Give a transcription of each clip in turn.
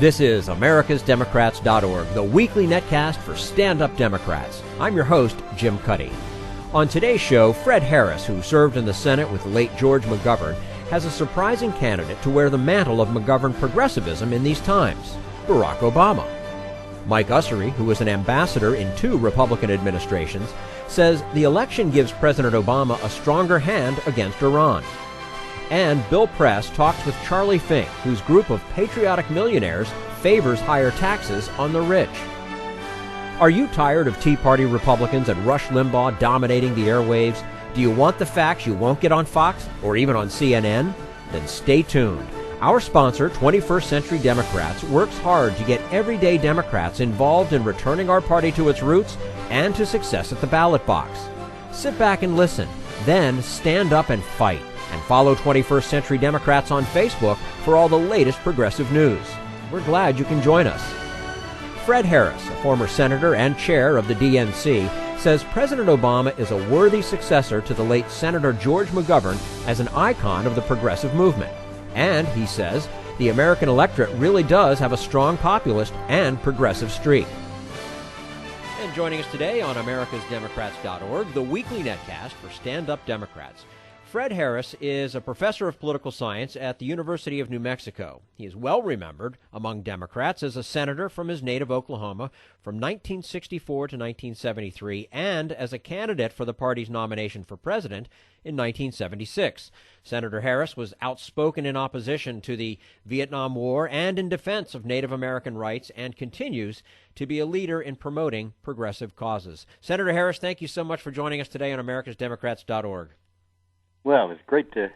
This is americasdemocrats.org, the weekly netcast for stand-up Democrats. I'm your host, Jim Cuddy. On today's show, Fred Harris, who served in the Senate with the late George McGovern, has a surprising candidate to wear the mantle of McGovern progressivism in these times, Barack Obama. Mike Ussery, who was an ambassador in 2 Republican administrations, says the election gives President Obama a stronger hand against Iran. And Bill Press talks with Charlie Fink, whose group of patriotic millionaires favors higher taxes on the rich. Are you tired of Tea Party Republicans and Rush Limbaugh dominating the airwaves? Do you want the facts you won't get on Fox or even on CNN? Then stay tuned. Our sponsor, 21st Century Democrats, works hard to get everyday Democrats involved in returning our party to its roots and to success at the ballot box. Sit back and listen, then stand up and fight. And follow 21st Century Democrats on Facebook for all the latest progressive news. We're glad you can join us. Fred Harris, a former senator and chair of the DNC, says President Obama is a worthy successor to the late Senator George McGovern as an icon of the progressive movement. And, he says, the American electorate really does have a strong populist and progressive streak. And joining us today on americasdemocrats.org, the weekly netcast for stand-up Democrats. Fred Harris is a professor of political science at the University of New Mexico. He is well remembered among Democrats as a senator from his native Oklahoma from 1964 to 1973 and as a candidate for the party's nomination for president in 1976. Senator Harris was outspoken in opposition to the Vietnam War and in defense of Native American rights and continues to be a leader in promoting progressive causes. Senator Harris, thank you so much for joining us today on americasdemocrats.org. Well, it's great to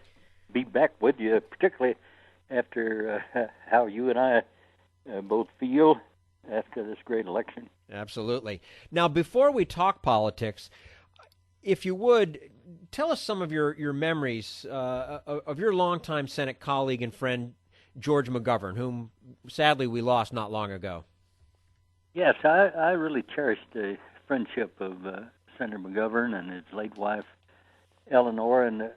be back with you, particularly after how you and I both feel after this great election. Absolutely. Now, before we talk politics, if you would, tell us some of your memories of your longtime Senate colleague and friend, George McGovern, whom sadly we lost not long ago. Yes, I really cherished the friendship of Senator McGovern and his late wife, Eleanor, and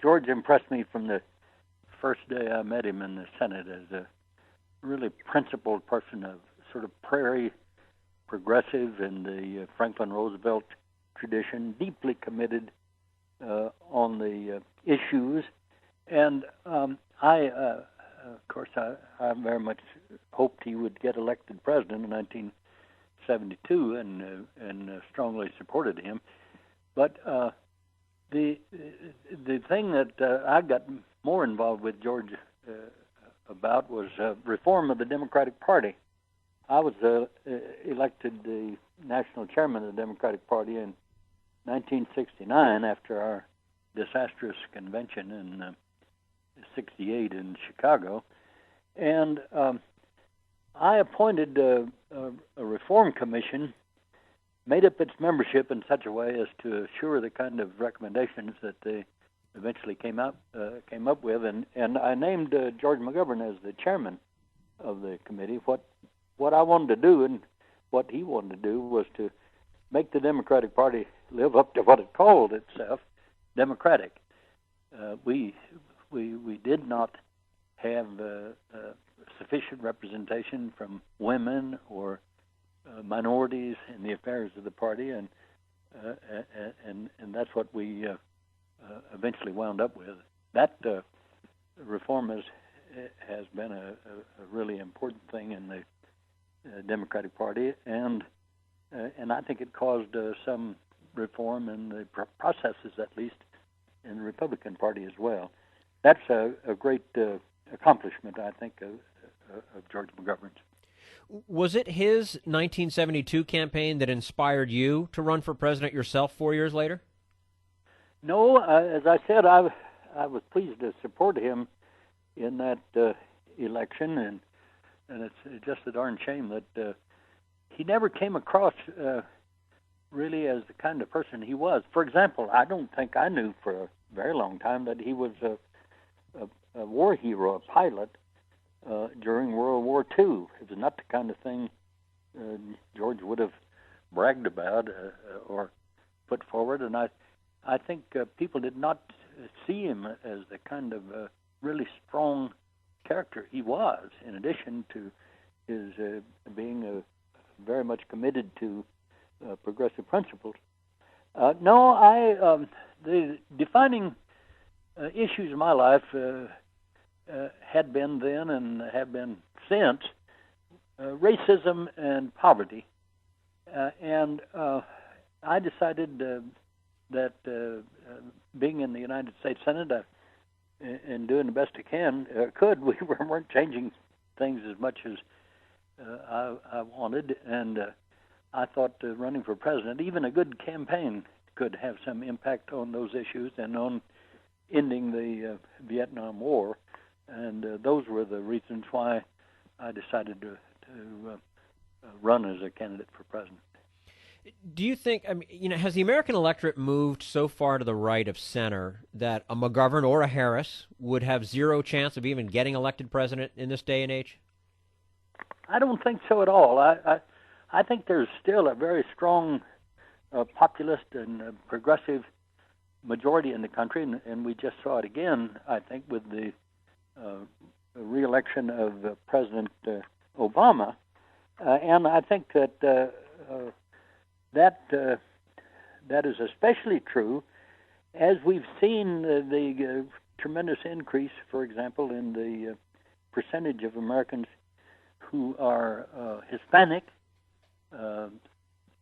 George impressed me from the first day I met him in the Senate as a really principled person, of sort of prairie progressive in the Franklin Roosevelt tradition, deeply committed on the issues. And I very much hoped he would get elected president in 1972 and strongly supported him. But the thing that I got more involved with George about was reform of the Democratic Party. I was elected the national chairman of the Democratic Party in 1969 after our disastrous convention in '68 in Chicago, and I appointed a reform commission, made up its membership in such a way as to assure the kind of recommendations that they eventually came up with, and I named George McGovern as the chairman of the committee. What I wanted to do and what he wanted to do was to make the Democratic Party live up to what it called itself, democratic. We did not have sufficient representation from women or minorities in the affairs of the party, and that's what we eventually wound up with. That reform has been a really important thing in the Democratic Party, and I think it caused some reform in the processes, at least in the Republican Party as well. That's a great accomplishment, I think, of George McGovern's. Was it his 1972 campaign that inspired you to run for president yourself 4 years later? No, as I said, I was pleased to support him in that election, and it's just a darn shame that he never came across really as the kind of person he was. For example, I don't think I knew for a very long time that he was a war hero, a pilot, during World War II. It was not the kind of thing George would have bragged about or put forward, and I think people did not see him as the kind of really strong character elector he was, in addition to his being very much committed to progressive principles. The defining issues of my life had been then and have been since racism and poverty. And I decided that being in the United States Senate and doing the best I could, we weren't changing things as much as I wanted, and I thought running for president, even a good campaign, could have some impact on those issues and on ending the Vietnam War, and those were the reasons why I decided to run as a candidate for president. Do you think, has the American electorate moved so far to the right of center that a McGovern or a Harris would have zero chance of even getting elected president in this day and age? I don't think so at all. I think there's still a very strong populist and progressive majority in the country, and we just saw it again, I think, with the re-election of President Obama. And I think that that is especially true as we've seen the tremendous increase, for example, in the percentage of Americans who are Hispanic.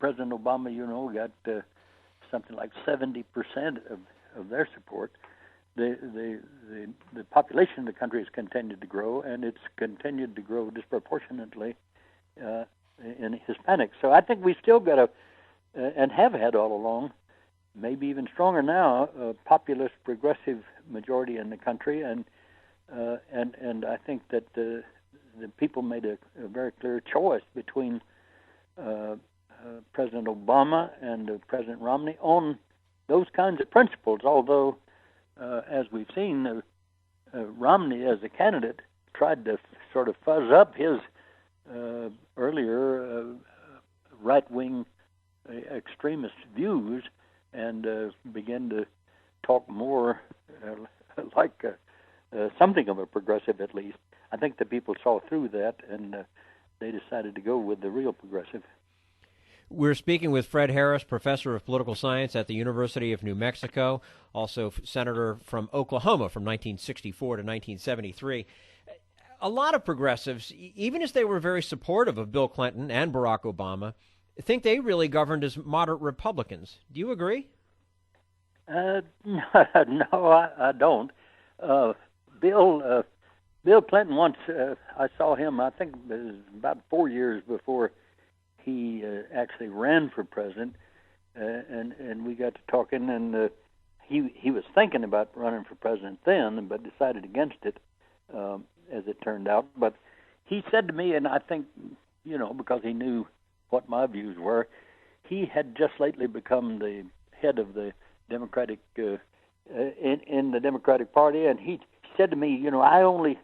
President Obama, got something like 70% of their support. The population of the country has continued to grow, and it's continued to grow disproportionately in Hispanics. So I think we still got and have had all along, maybe even stronger now, a populist progressive majority in the country, and I think that the people made a very clear choice between President Obama and President Romney on those kinds of principles, although, as we've seen, Romney as a candidate tried to sort of fuzz up his earlier right-wing extremist views and began to talk more like something of a progressive, at least. I think the people saw through that, and they decided to go with the real progressive. We're speaking with Fred Harris, professor of political science at the University of New Mexico, also senator from Oklahoma from 1964 to 1973. A lot of progressives, even as they were very supportive of Bill Clinton and Barack Obama, think they really governed as moderate Republicans. Do you agree? No, I don't. Bill Clinton once, I saw him, I think it was about 4 years before he actually ran for president, and we got to talking, and he was thinking about running for president then, but decided against it, as it turned out. But he said to me, and I think, because he knew what my views were, he had just lately become the head of the Democratic in the Democratic Party, and he said to me, I only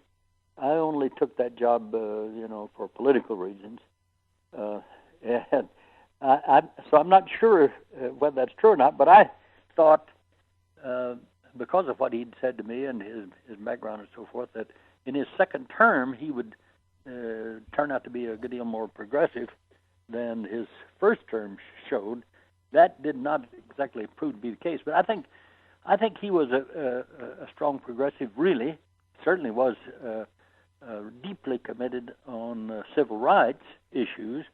took that job, for political reasons. And so I'm not sure whether that's true or not, but I thought, because of what he'd said to me and his background and so forth, that in his second term he would turn out to be a good deal more progressive than his first term showed. That did not exactly prove to be the case, but I think he was a strong progressive. Really, certainly was deeply committed on civil rights issues.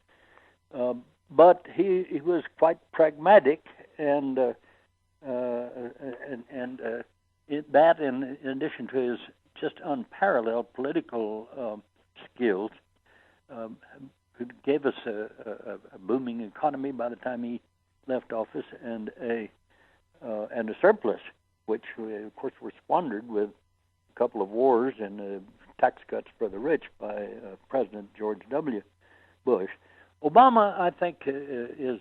But he was quite pragmatic, and that, in addition to his just unparalleled political skills, gave us a booming economy by the time he left office, and a surplus, which of course were squandered with a couple of wars and tax cuts for the rich by President George W. Bush. Obama, I think, is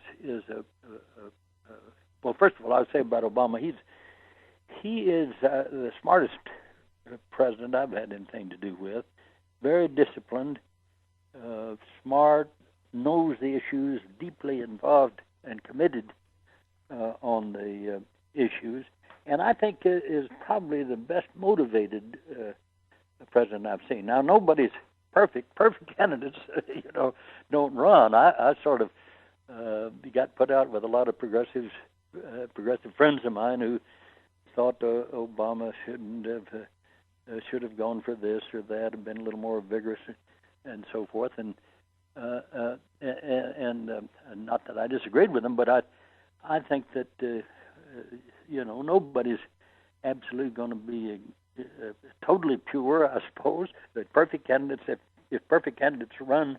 well. First of all, I would say about Obama, he is the smartest president I've had anything to do with. Very disciplined, smart, knows the issues, deeply involved and committed on the issues, and I think is probably the best motivated president I've seen. Now, nobody's perfect. Perfect candidates, don't run. I sort of got put out with a lot of progressive friends of mine who thought Obama should have gone for this or that, have been a little more vigorous, and so forth. And not that I disagreed with them, but I think that nobody's absolutely going to be totally pure, I suppose. But perfect candidates, if perfect candidates ran,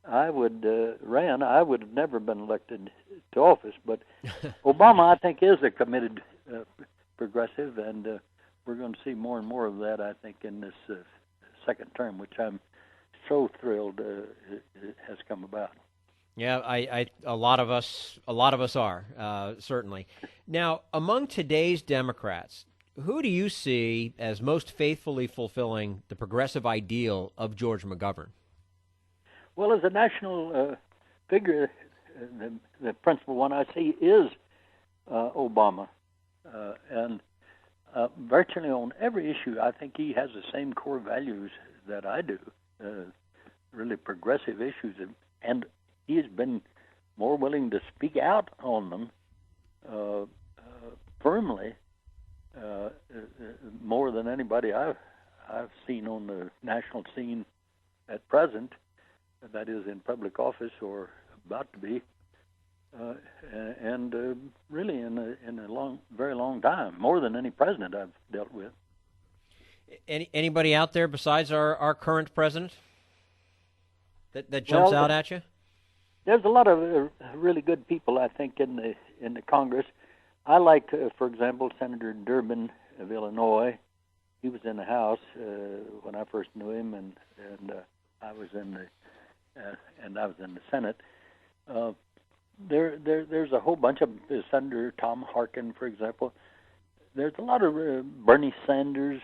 I would have never been elected to office. But Obama, I think, is a committed progressive, and we're going to see more and more of that, I think, in this second term, which I'm so thrilled has come about. Yeah, a lot of us are, certainly. Now, among today's Democrats, who do you see as most faithfully fulfilling the progressive ideal of George McGovern? Well, as a national figure, the principal one I see is Obama. And virtually on every issue, I think he has the same core values that I do, really progressive issues. And he has been more willing to speak out on them firmly, more than anybody I've seen on the national scene at present, that is in public office or about to be, and really in a very long time, more than any president I've dealt with. Anybody out there besides our current president that jumps out at you? There's a lot of really good people, I think, in the Congress. I like, for example, Senator Durbin of Illinois. He was in the House when I first knew him, and I was in the Senate. There's a whole bunch of Senator Tom Harkin, for example. There's a lot of Bernie Sanders.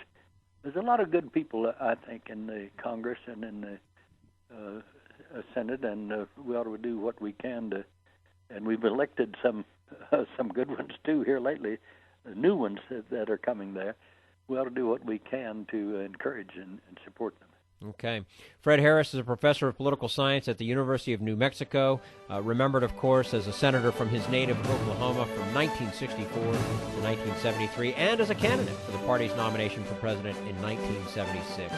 There's a lot of good people, I think, in the Congress and in the Senate, and we ought to do what we can to. And we've elected some good ones too here lately, new ones that are coming there. We ought to do what we can to encourage and support them. Okay. Fred Harris is a professor of political science at the University of New Mexico, remembered, of course, as a senator from his native Oklahoma from 1964 to 1973, and as a candidate for the party's nomination for president in 1976.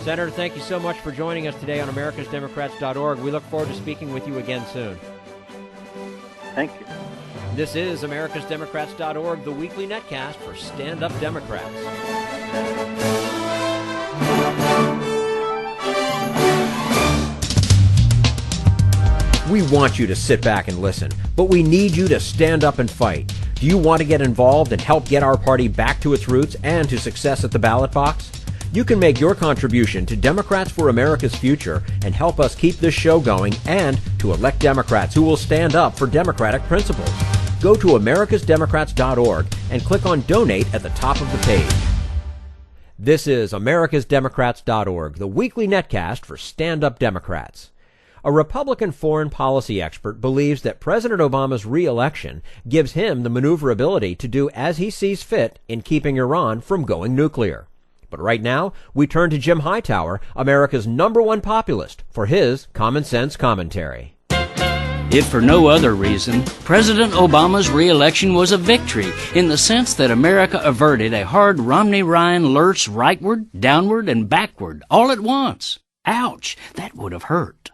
Senator, thank you so much for joining us today on americasdemocrats.org. We look forward to speaking with you again soon. Thank you. This is americasdemocrats.org, the weekly netcast for stand-up Democrats. We want you to sit back and listen, but we need you to stand up and fight. Do you want to get involved and help get our party back to its roots and to success at the ballot box? You can make your contribution to Democrats for America's Future and help us keep this show going and to elect Democrats who will stand up for democratic principles. Go to americasdemocrats.org and click on Donate at the top of the page. This is americasdemocrats.org, the weekly netcast for stand-up Democrats. A Republican foreign policy expert believes that President Obama's re-election gives him the maneuverability to do as he sees fit in keeping Iran from going nuclear. But right now, we turn to Jim Hightower, America's #1 populist, for his common sense commentary. If for no other reason, President Obama's re-election was a victory in the sense that America averted a hard Romney-Ryan lurch rightward, downward, and backward all at once. Ouch, that would have hurt.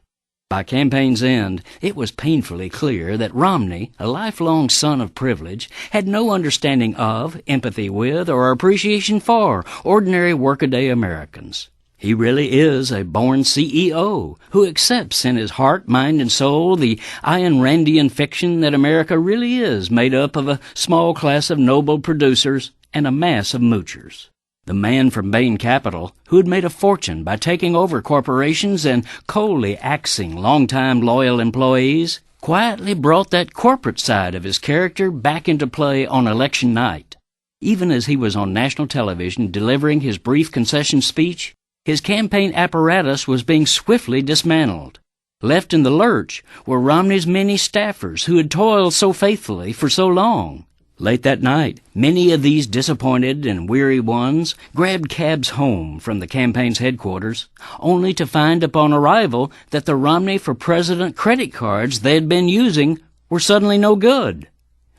By campaign's end, it was painfully clear that Romney, a lifelong son of privilege, had no understanding of, empathy with, or appreciation for ordinary workaday Americans. He really is a born CEO who accepts in his heart, mind, and soul the Ayn Randian fiction that America really is made up of a small class of noble producers and a mass of moochers. The man from Bain Capital, who had made a fortune by taking over corporations and coldly axing longtime loyal employees, quietly brought that corporate side of his character back into play on election night. Even as he was on national television delivering his brief concession speech, his campaign apparatus was being swiftly dismantled. Left in the lurch were Romney's many staffers who had toiled so faithfully for so long. Late that night, many of these disappointed and weary ones grabbed cabs home from the campaign's headquarters, only to find upon arrival that the Romney for President credit cards they had been using were suddenly no good.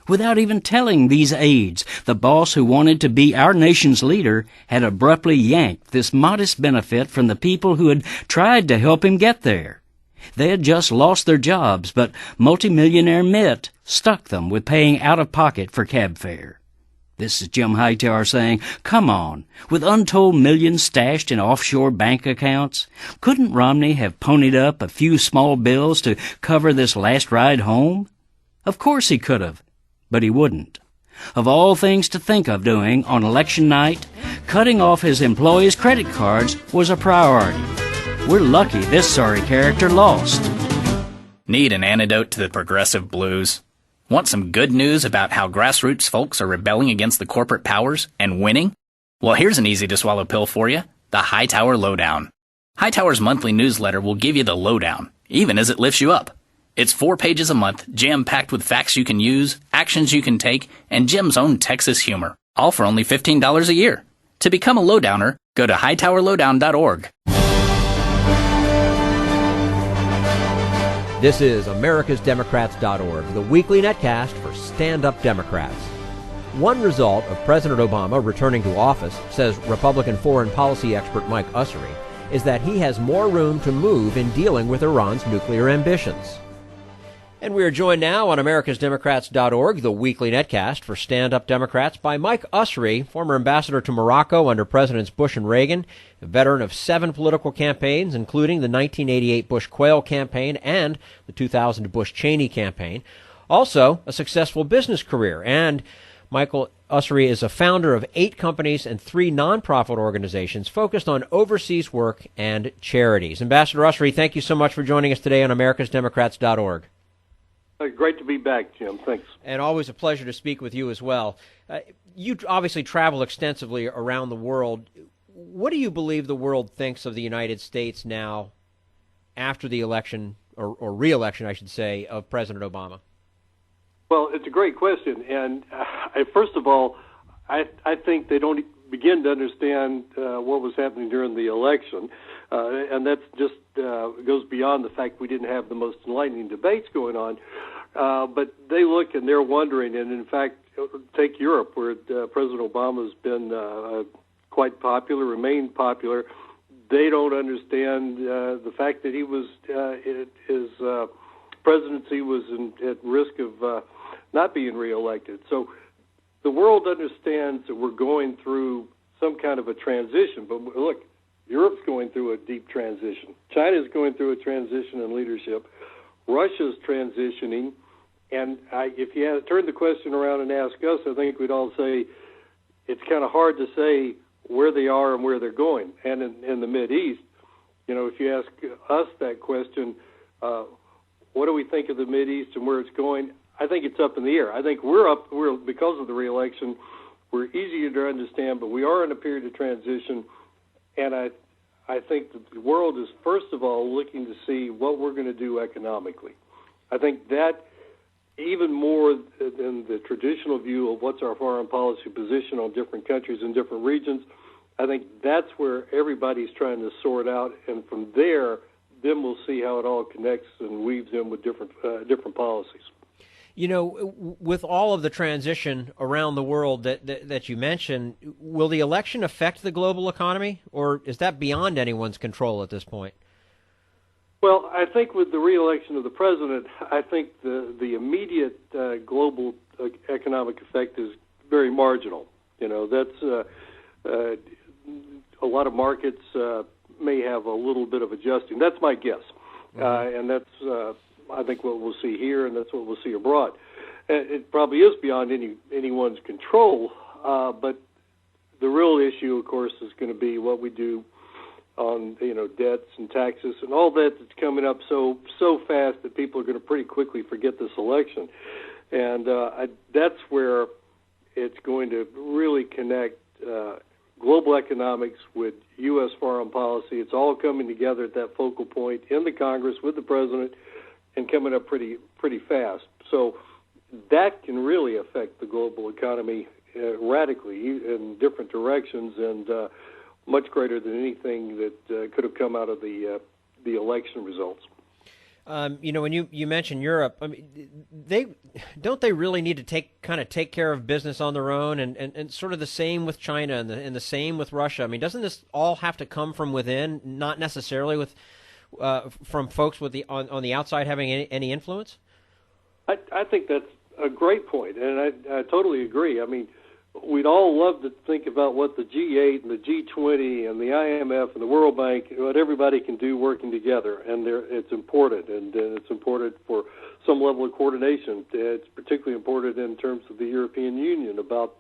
Without even telling these aides, the boss who wanted to be our nation's leader had abruptly yanked this modest benefit from the people who had tried to help him get there. They had just lost their jobs, but multimillionaire Mitt stuck them with paying out of pocket for cab fare. This is Jim Hightower saying, come on, with untold millions stashed in offshore bank accounts, couldn't Romney have ponied up a few small bills to cover this last ride home? Of course he could have, but he wouldn't. Of all things to think of doing on election night, cutting off his employees' credit cards was a priority. We're lucky this sorry character lost. Need an antidote to the progressive blues? Want some good news about how grassroots folks are rebelling against the corporate powers and winning? Well, here's an easy-to-swallow pill for you, the Hightower Lowdown. Hightower's monthly newsletter will give you the lowdown, even as it lifts you up. It's 4 pages a month, jam-packed with facts you can use, actions you can take, and Jim's own Texas humor, all for only $15 a year. To become a lowdowner, go to hightowerlowdown.org. This is americasdemocrats.org, the weekly netcast for stand-up Democrats. One result of President Obama returning to office, says Republican foreign policy expert Mike Ussery, is that he has more room to move in dealing with Iran's nuclear ambitions. And we are joined now on americasdemocrats.org, the weekly netcast for stand-up Democrats, by Mike Ussery, former ambassador to Morocco under Presidents Bush and Reagan, a veteran of 7 political campaigns, including the 1988 Bush-Quayle campaign and the 2000 Bush-Cheney campaign. Also, a successful business career. And Michael Ussery is a founder of 8 companies and 3 nonprofit organizations focused on overseas work and charities. Ambassador Ussery, thank you so much for joining us today on americasdemocrats.org. Great to be back, Jim. Thanks. And always a pleasure to speak with you as well. You obviously travel extensively around the world. What do you believe the world thinks of the United States now after the election, or re-election, I should say, of President Obama? Well, it's a great question. And first of all, I think they don't begin to understand what was happening during the election. And that's just goes beyond the fact we didn't have the most enlightening debates going on. But they look and they're wondering, and in fact, take Europe, where President Obama's been quite popular, remained popular. They don't understand the fact that he was his presidency was at risk of not being reelected. So the world understands that we're going through some kind of a transition. But look, Europe's going through a deep transition. China's going through a transition in leadership. Russia's transitioning. And if you turn the question around and ask us, I think we'd all say it's kind of hard to say where they are and where they're going. And in the Mideast, if you ask us that question, what do we think of the Mideast and where it's going? I think it's up in the air. I think we're because of the re-election, we're easier to understand, but we are in a period of transition. And I think that the world is, first of all, looking to see what we're going to do economically. I think that even more than the traditional view of what's our foreign policy position on different countries and different regions, I think that's where everybody's trying to sort out. And from there, then we'll see how it all connects and weaves in with different policies. With all of the transition around the world that you mentioned, will the election affect the global economy, or is that beyond anyone's control at this point? Well, I think with the re-election of the president, I think the immediate global economic effect is very marginal. That's a lot of markets may have a little bit of adjusting. That's my guess, and that's. I think what we'll see here, and that's what we'll see abroad. It probably is beyond anyone's control, but the real issue, of course, is going to be what we do on debts and taxes and all that's coming up so fast that people are going to pretty quickly forget this election, and that's where it's going to really connect global economics with U.S. foreign policy. It's all coming together at that focal point in the Congress with the president, and coming up pretty fast. So that can really affect the global economy radically in different directions, and much greater than anything that could have come out of the election results. When you mentioned Europe, I mean, they really need to take care of business on their own, and sort of the same with China and the same with Russia. I mean, doesn't this all have to come from within, not necessarily with from folks with on the outside having any influence? I think that's a great point, and I totally agree. I mean, we'd all love to think about what the G8 and the G20 and the IMF and the World Bank, what everybody can do working together, and it's important, and it's important for some level of coordination. It's particularly important in terms of the European Union about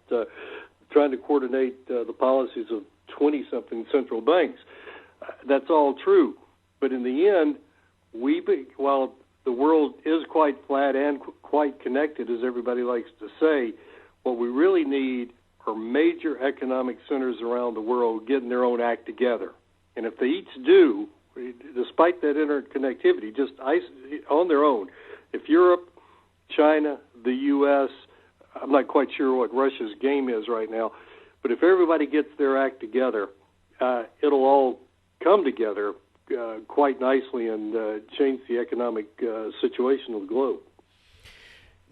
trying to coordinate the policies of 20-something central banks. That's all true, but in the end, while the world is quite flat and quite connected, as everybody likes to say, what we really need are major economic centers around the world getting their own act together. And if they each do, despite that interconnectivity, just on their own, if Europe, China, the U.S., I'm not quite sure what Russia's game is right now, but if everybody gets their act together, it'll all come together quite nicely and change the economic situation of the globe.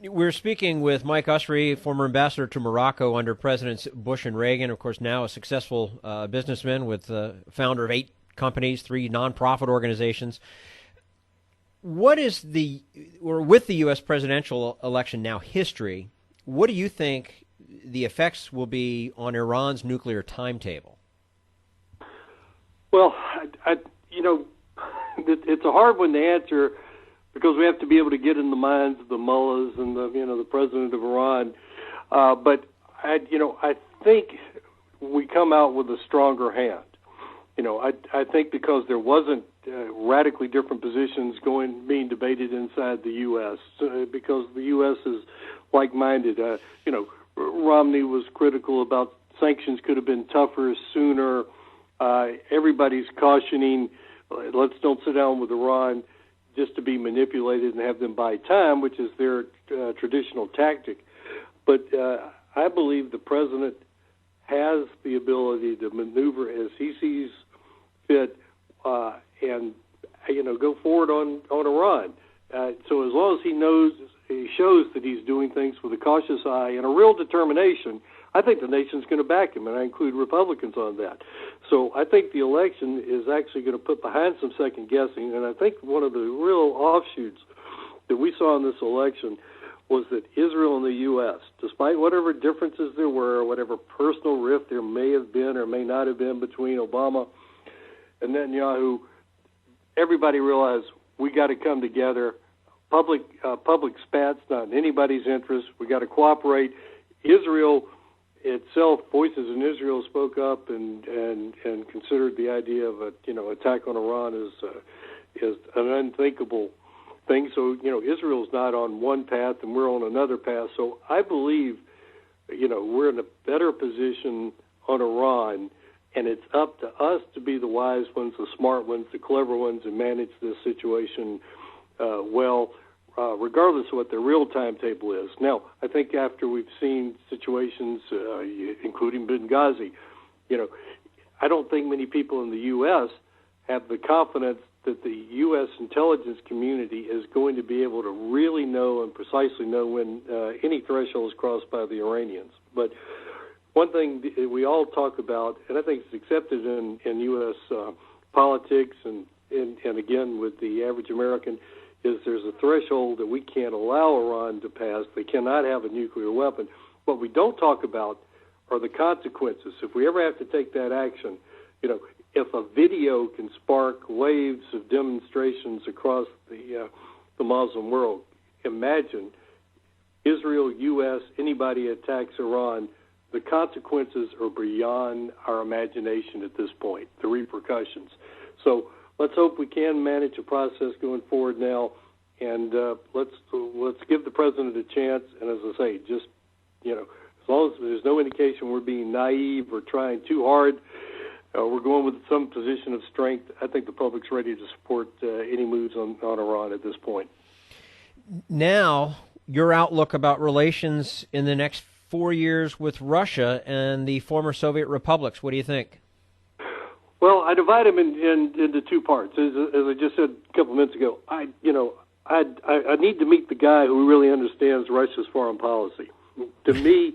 We're speaking with Mike Ussery, former ambassador to Morocco under Presidents Bush and Reagan, of course now a successful businessman with founder of 8 companies, 3 nonprofit organizations. What is with the U.S. presidential election now history, what do you think the effects will be on Iran's nuclear timetable? Well, it's a hard one to answer, because we have to be able to get in the minds of the mullahs and the president of Iran. But I think we come out with a stronger hand. I think because there wasn't radically different positions being debated inside the U.S. Because the U.S. is like-minded. Romney was critical about sanctions could have been tougher sooner. Everybody's cautioning, let's don't sit down with Iran just to be manipulated and have them buy time, which is their traditional tactic. But I believe the president has the ability to maneuver as he sees fit and go forward on Iran. So as long as he shows that he's doing things with a cautious eye and a real determination, I think the nation's going to back him, and I include Republicans on that. So I think the election is actually going to put behind some second guessing, and I think one of the real offshoots that we saw in this election was that Israel and the U.S., despite whatever differences there were, whatever personal rift there may have been or may not have been between Obama and Netanyahu, everybody realized we got to come together. Public spat's not in anybody's interest. We got to cooperate. Israel itself, voices in Israel spoke up and considered the idea of attack on Iran as an unthinkable thing. So Israel's not on one path and we're on another path. So I believe we're in a better position on Iran, and it's up to us to be the wise ones, the smart ones, the clever ones, and manage this situation well. Regardless of what their real timetable is. Now, I think after we've seen situations, including Benghazi, I don't think many people in the U.S. have the confidence that the U.S. intelligence community is going to be able to really know and precisely know when any threshold is crossed by the Iranians. But one thing we all talk about, and I think it's accepted in U.S. politics and again with the average American, is there's a threshold that we can't allow Iran to pass. They cannot have a nuclear weapon. What we don't talk about are the consequences. If we ever have to take that action, if a video can spark waves of demonstrations across the Muslim world, imagine Israel, U.S., anybody attacks Iran, the consequences are beyond our imagination at this point, the repercussions. So let's hope we can manage a process going forward now, and let's give the president a chance. And as I say, just as long as there's no indication we're being naive or trying too hard, we're going with some position of strength. I think the public's ready to support any moves on Iran at this point. Now, your outlook about relations in the next 4 years with Russia and the former Soviet republics. What do you think? Well, I divide them into two parts. As I just said a couple minutes ago, I need to meet the guy who really understands Russia's foreign policy. To me,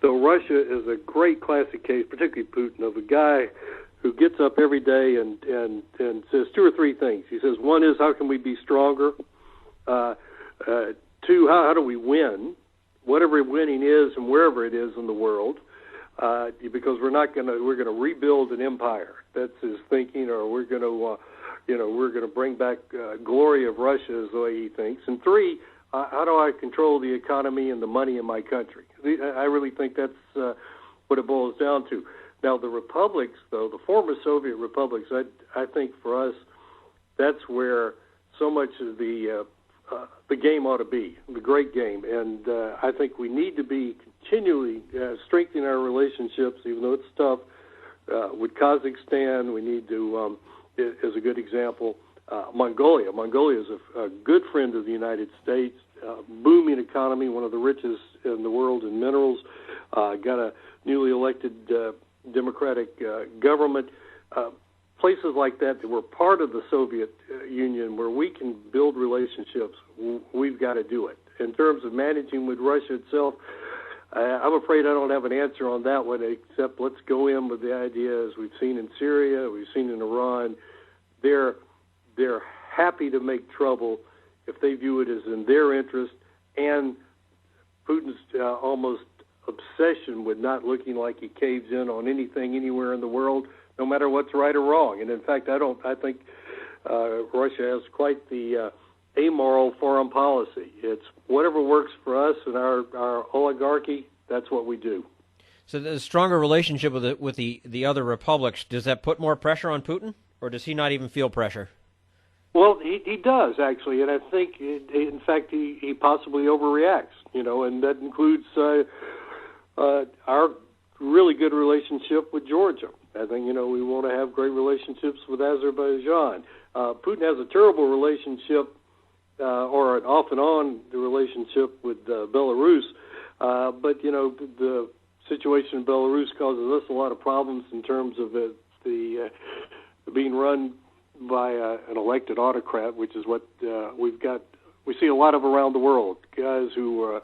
though, Russia is a great classic case, particularly Putin, of a guy who gets up every day and says two or three things. He says, one is, how can we be stronger? Two, how do we win? Whatever winning is and wherever it is in the world, because we're going to rebuild an empire. That's his thinking, or we're going to bring back glory of Russia, is the way he thinks. And three, how do I control the economy and the money in my country? I really think that's what it boils down to. Now, the republics, though, the former Soviet republics, I think for us, that's where so much of the game ought to be, the great game. And I think we need to be continually strengthening our relationships, even though it's tough. With Kazakhstan, we need to, as a good example, Mongolia. Mongolia is a good friend of the United States, booming economy, one of the richest in the world in minerals, got a newly elected democratic government. Places like that were part of the Soviet Union where we can build relationships, we've got to do it. In terms of managing with Russia itself, I'm afraid I don't have an answer on that one, except let's go in with the idea, as we've seen in Syria, we've seen in Iran, they're happy to make trouble if they view it as in their interest, and Putin's almost obsession with not looking like he caves in on anything anywhere in the world, no matter what's right or wrong. And in fact, I think Russia has quite the amoral foreign policy. It's whatever works for us and our oligarchy, that's what we do. So the stronger relationship with the other republics, does that put more pressure on Putin, or does he not even feel pressure? Well, he does, actually, and I think, in fact, he possibly overreacts, and that includes our really good relationship with Georgia. I think, we want to have great relationships with Azerbaijan. Putin has a terrible relationship, or an off-and-on relationship with Belarus, but, the situation in Belarus causes us a lot of problems in terms of the being run by an elected autocrat, which is what we see a lot of around the world, guys who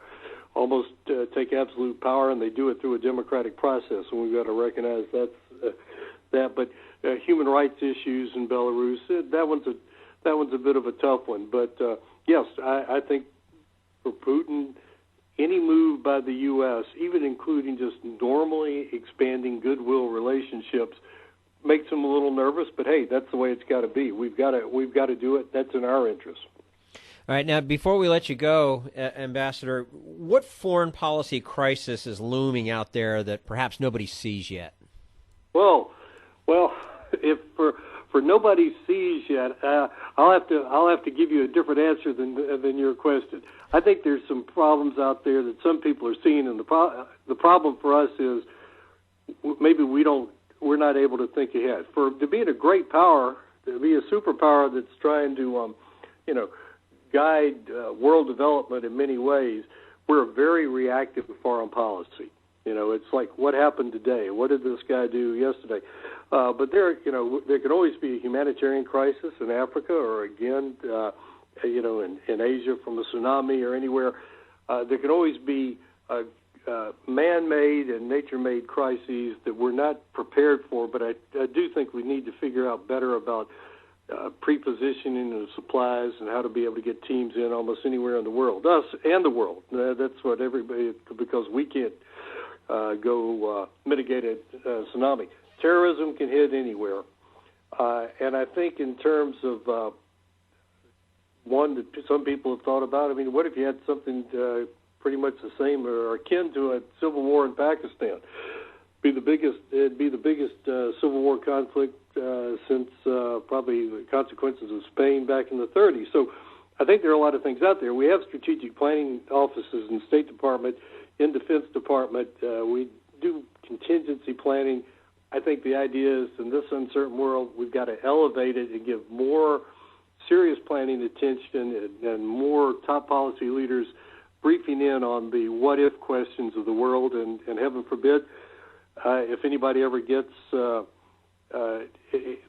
almost take absolute power, and they do it through a democratic process, and we've got to recognize that. But human rights issues in Belarus, that one's a bit of a tough one. But yes, I think for Putin, any move by the U.S., even including just normally expanding goodwill relationships, makes him a little nervous. But hey, that's the way it's got to be. We've got to do it. That's in our interest. All right, now, before we let you go, Ambassador, what foreign policy crisis is looming out there that perhaps nobody sees yet? Well, if for nobody sees yet, I'll have to give you a different answer than your question. I think there's some problems out there that some people are seeing, and the problem for us is maybe we're not able to think ahead. To be a great power, to be a superpower that's trying to guide world development in many ways, we're very reactive to foreign policy. It's like, what happened today? What did this guy do yesterday? But there can always be a humanitarian crisis in Africa, or again, in Asia from a tsunami or anywhere. There can always be man-made and nature-made crises that we're not prepared for. But I do think we need to figure out better about pre-positioning of supplies and how to be able to get teams in almost anywhere in the world, us and the world. That's what everybody, because we can't go mitigate a tsunami. Terrorism can hit anywhere. And I think in terms of one that some people have thought about, what if you had something pretty much the same or akin to a civil war in Pakistan? It'd be the biggest civil war conflict since probably the consequences of Spain back in the 30s. So I think there are a lot of things out there. We have strategic planning offices in State Department, in Defense Department. We do contingency planning. I think the idea is, in this uncertain world, we've got to elevate it and give more serious planning attention and more top policy leaders briefing in on the what-if questions of the world, and heaven forbid, if anybody ever gets the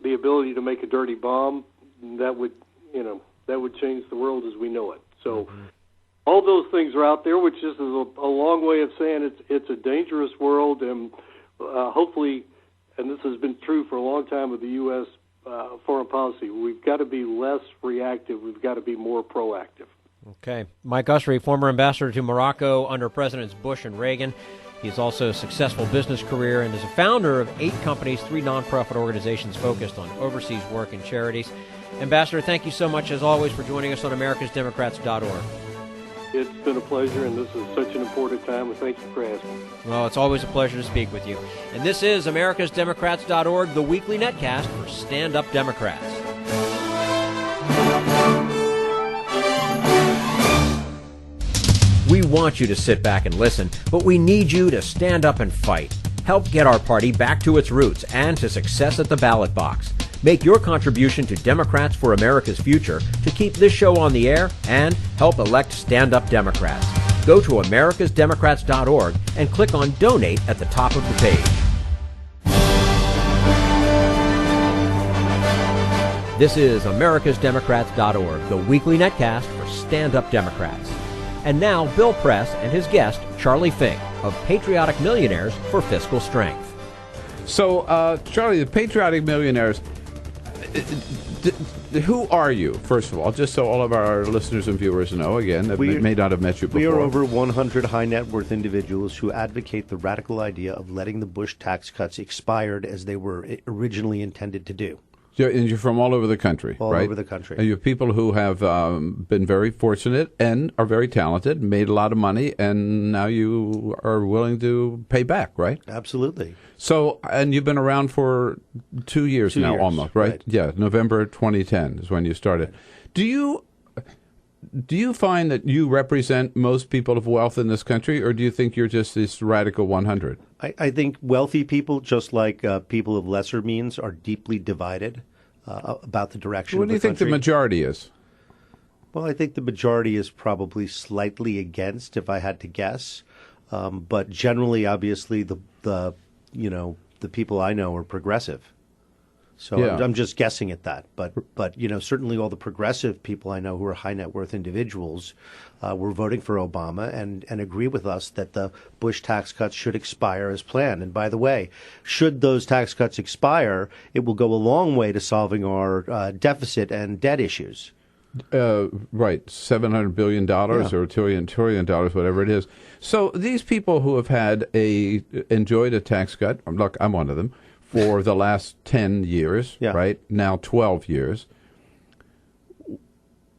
ability to make a dirty bomb, that would change the world as we know it. So all those things are out there, which is a long way of saying it's a dangerous world, and hopefully, and this has been true for a long time with the U.S. Foreign policy, we've got to be less reactive. We've got to be more proactive. Okay. Mike Ussery, former ambassador to Morocco under Presidents Bush and Reagan. He's also a successful business career and is a founder of 8 companies, 3 nonprofit organizations focused on overseas work and charities. Ambassador, thank you so much, as always, for joining us on americasdemocrats.org. It's been a pleasure, and this is such an important time, and thank you for asking. Well, it's always a pleasure to speak with you. And this is americasdemocrats.org, the weekly netcast for stand-up Democrats. We want you to sit back and listen, but we need you to stand up and fight. Help get our party back to its roots and to success at the ballot box. Make your contribution to Democrats for America's Future to keep this show on the air and help elect stand-up Democrats. Go to americasdemocrats.org and click on Donate at the top of the page. This is americasdemocrats.org, the weekly netcast for stand-up Democrats. And now, Bill Press and his guest, Charlie Fink, of Patriotic Millionaires for Fiscal Strength. So, Charlie, the Patriotic Millionaires, who are you, first of all, just so all of our listeners and viewers know, again, that may not have met you before? We are over 100 high net worth individuals who advocate the radical idea of letting the Bush tax cuts expired as they were originally intended to do. And you're from all over the country, all right? All over the country. And you have people who have been very fortunate and are very talented, made a lot of money, and now you are willing to pay back, right? Absolutely. So, and you've been around for 2 years now, almost, right? Yeah, November 2010 is when you started. Do you find that you represent most people of wealth in this country, or do you think you're just this radical 100? I think wealthy people, just like people of lesser means, are deeply divided about the direction of the country. What do you think the majority is? Well, I think the majority is probably slightly against, if I had to guess. But generally, obviously, the people I know are progressive. So yeah. I'm just guessing at that. But certainly all the progressive people I know who are high net worth individuals were voting for Obama and agree with us that the Bush tax cuts should expire as planned. And by the way, should those tax cuts expire, it will go a long way to solving our deficit and debt issues. Right, $700 billion or $1 trillion, whatever it is. So these people who have enjoyed a tax cut, look, I'm one of them, for the last 10 years, right? Now 12 years.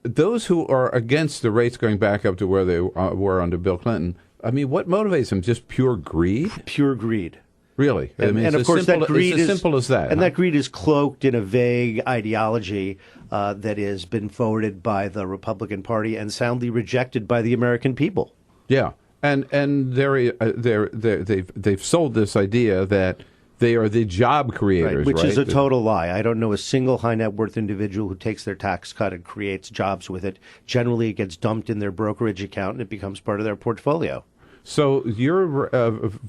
Those who are against the rates going back up to where they were under Bill Clinton, I mean, what motivates them? Just pure greed? Pure greed. Really? And, I mean, of course, that greed is as simple as that. And that greed is cloaked in a vague ideology that has been forwarded by the Republican Party and soundly rejected by the American people. Yeah, and they've sold this idea that they are the job creators, which is a total lie. I don't know a single high net worth individual who takes their tax cut and creates jobs with it. Generally, it gets dumped in their brokerage account and it becomes part of their portfolio. So you're going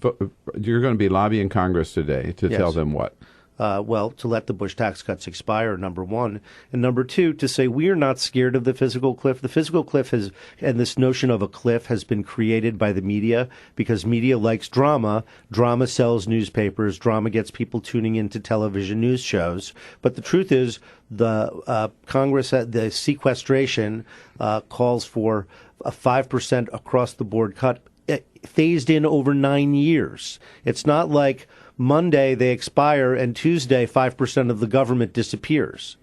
to be lobbying Congress today to tell them what? Well, to let the Bush tax cuts expire, number one. And number two, to say we are not scared of the physical cliff. The physical cliff and this notion of a cliff has been created by the media because media likes drama. Drama sells newspapers. Drama gets people tuning into television news shows. But the truth is the Congress, the sequestration calls for a 5% across-the-board cut phased in over 9 years. It's not like Monday they expire and Tuesday 5% of the government disappears.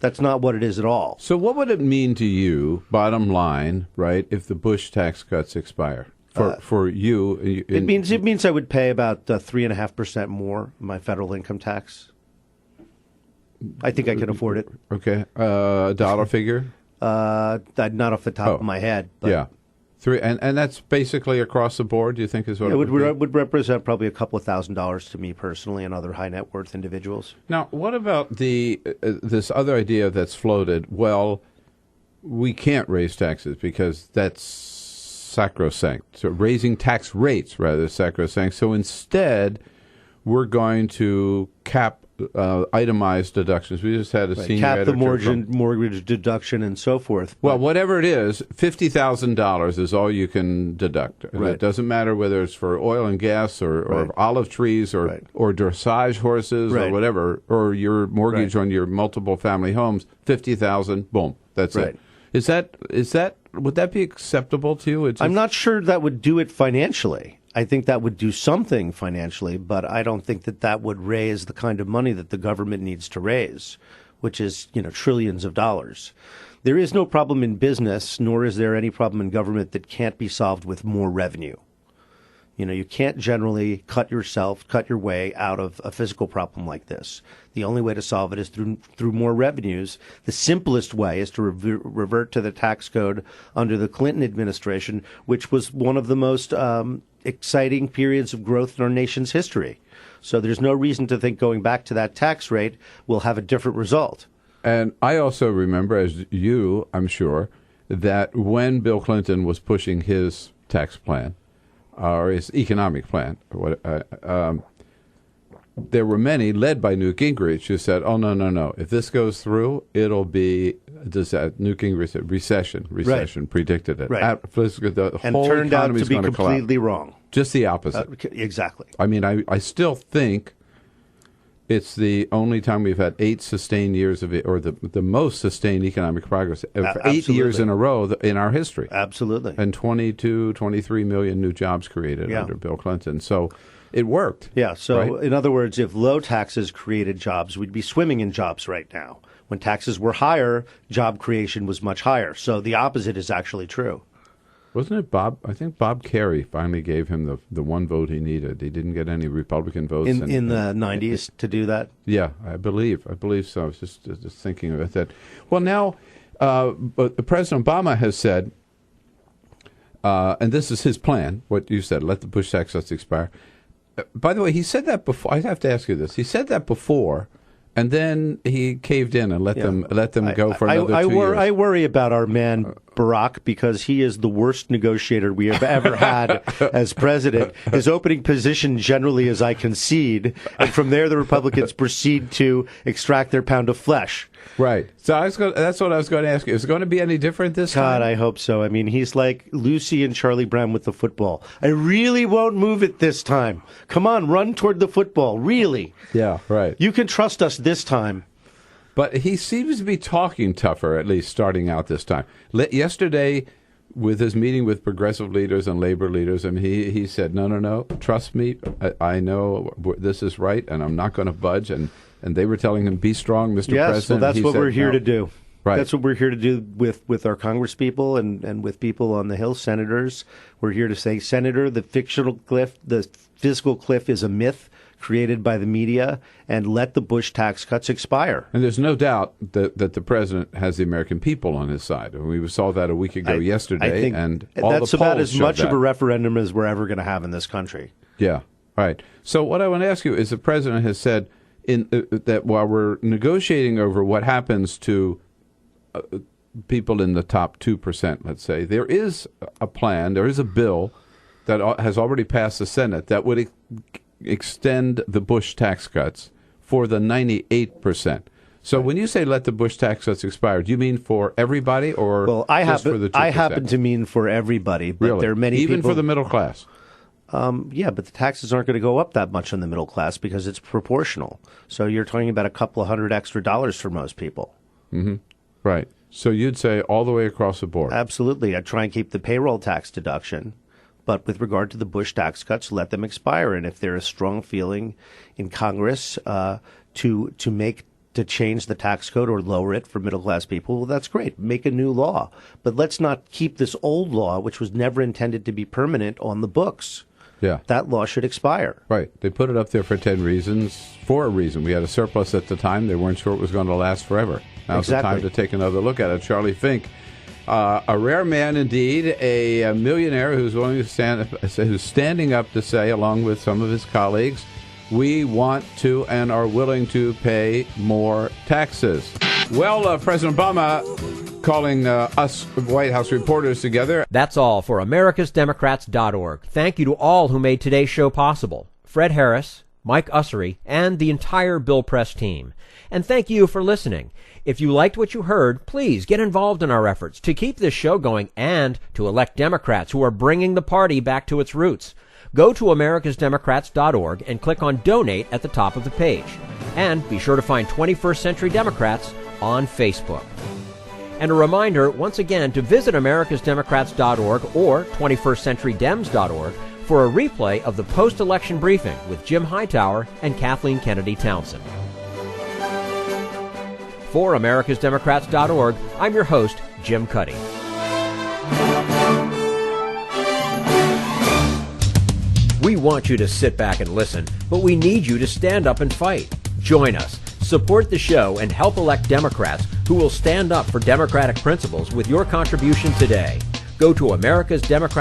That's not what it is at all. So what would it mean to you, bottom line, right, if the Bush tax cuts expire? For you? It means I would pay about 3.5% more in my federal income tax. I think I can afford it. Okay. Dollar figure? Not off the top of my head. But yeah. And that's basically across the board, do you think is what it would represent probably a couple of $1,000s to me personally and other high net worth individuals. Now, what about this other idea that's floated? Well, we can't raise taxes because that's sacrosanct. So raising tax rates rather than sacrosanct. So instead, we're going to cap itemized deductions. We just had a senior cap editor the mortgage deduction and so forth. Well, whatever it is, $50,000 is all you can deduct. Right. It doesn't matter whether it's for oil and gas or olive trees or dressage horses or whatever, or your mortgage on your multiple family homes. $50,000, boom, that's it. Is that would that be acceptable to you? I'm not sure that would do it financially. I think that would do something financially, but I don't think that would raise the kind of money that the government needs to raise, which is, trillions of dollars. There is no problem in business, nor is there any problem in government that can't be solved with more revenue. You can't generally cut your way out of a fiscal problem like this. The only way to solve it is through more revenues. The simplest way is to revert to the tax code under the Clinton administration, which was one of the most exciting periods of growth in our nation's history. So there's no reason to think going back to that tax rate will have a different result. And I also remember, as you, I'm sure, that when Bill Clinton was pushing his tax plan, or his economic plan, there were many, led by Newt Gingrich, who said, oh, no. If this goes through, it'll be, Newt Gingrich said, recession, predicted it. Right. The and whole turned out to be completely collapse. Wrong. Just the opposite. Exactly. I mean, I still think it's the only time we've had 8 sustained years of it, or the most sustained economic progress, for 8 years in a row in our history. Absolutely. And 23 million new jobs created under Bill Clinton. So it worked. Yeah. So in other words, if low taxes created jobs, we'd be swimming in jobs right now. When taxes were higher, job creation was much higher. So the opposite is actually true. Wasn't it Bob? I think Bob Kerry finally gave him the one vote he needed. He didn't get any Republican votes in the 90s to do that. Yeah, I believe so. I was just thinking about that. Well, now, but President Obama has said, and this is his plan. What you said, let the Bush tax cuts expire. By the way, he said that before. I have to ask you this. He said that before. And then he caved in and let them go for another 2 years. I worry about our man Barack because he is the worst negotiator we have ever had as president. His opening position generally is I concede, and from there the Republicans proceed to extract their pound of flesh. Right. So that's what I was going to ask you. Is it going to be any different this time? God, I hope so. I mean, he's like Lucy and Charlie Brown with the football. I really won't move it this time. Come on, run toward the football. Really. Yeah, right. You can trust us this time. But he seems to be talking tougher, at least starting out this time. Yesterday, with his meeting with progressive leaders and labor leaders, and he said, no, trust me, I know this is right, and I'm not going to budge. And they were telling him, be strong, Mr. President. Yes, well, that's what we're here to do. Right. That's what we're here to do with our congresspeople and with people on the Hill, senators. We're here to say, Senator, the fiscal cliff is a myth created by the media, and let the Bush tax cuts expire. And there's no doubt that the president has the American people on his side. We saw that a week ago yesterday. I think and all that's the about as much that. of a referendum as we're ever going to have in this country. Yeah, right. So what I want to ask you is the president has said that while we're negotiating over what happens to people in the top 2%, let's say, there is a plan, there is a bill that has already passed the Senate that would extend the Bush tax cuts for the 98%. So when you say let the Bush tax cuts expire, do you mean for everybody or just for the 2%? I happen to mean for everybody, but really? There are many even people, for the middle class. Yeah, but the taxes aren't going to go up that much on the middle class because it's proportional. So you're talking about a couple of $100 extra for most people. Mm-hmm. Right. So you'd say all the way across the board. Absolutely. I'd try and keep the payroll tax deduction. But with regard to the Bush tax cuts, let them expire. And if there is strong feeling in Congress to change the tax code or lower it for middle class people, well, that's great. Make a new law. But let's not keep this old law, which was never intended to be permanent, on the books. Yeah. That law should expire. Right. They put it up there for 10 reasons. For a reason. We had a surplus at the time. They weren't sure it was going to last forever. Now's the time to take another look at it. Charlie Fink, a rare man indeed, a millionaire who's willing to who's standing up to say, along with some of his colleagues, we want to and are willing to pay more taxes. Well, President Obama calling us White House reporters together. That's all for americasdemocrats.org. Thank you to all who made today's show possible. Fred Harris, Mike Ussery, and the entire Bill Press team. And thank you for listening. If you liked what you heard, please get involved in our efforts to keep this show going and to elect Democrats who are bringing the party back to its roots. Go to americasdemocrats.org and click on Donate at the top of the page. And be sure to find 21st Century Democrats on Facebook. And a reminder, once again, to visit americasdemocrats.org or 21stcenturydems.org for a replay of the post-election briefing with Jim Hightower and Kathleen Kennedy Townsend. For americasdemocrats.org, I'm your host, Jim Cuddy. We want you to sit back and listen, but we need you to stand up and fight. Join us, support the show, and help elect Democrats who will stand up for democratic principles with your contribution today. Go to americasdemocrats.org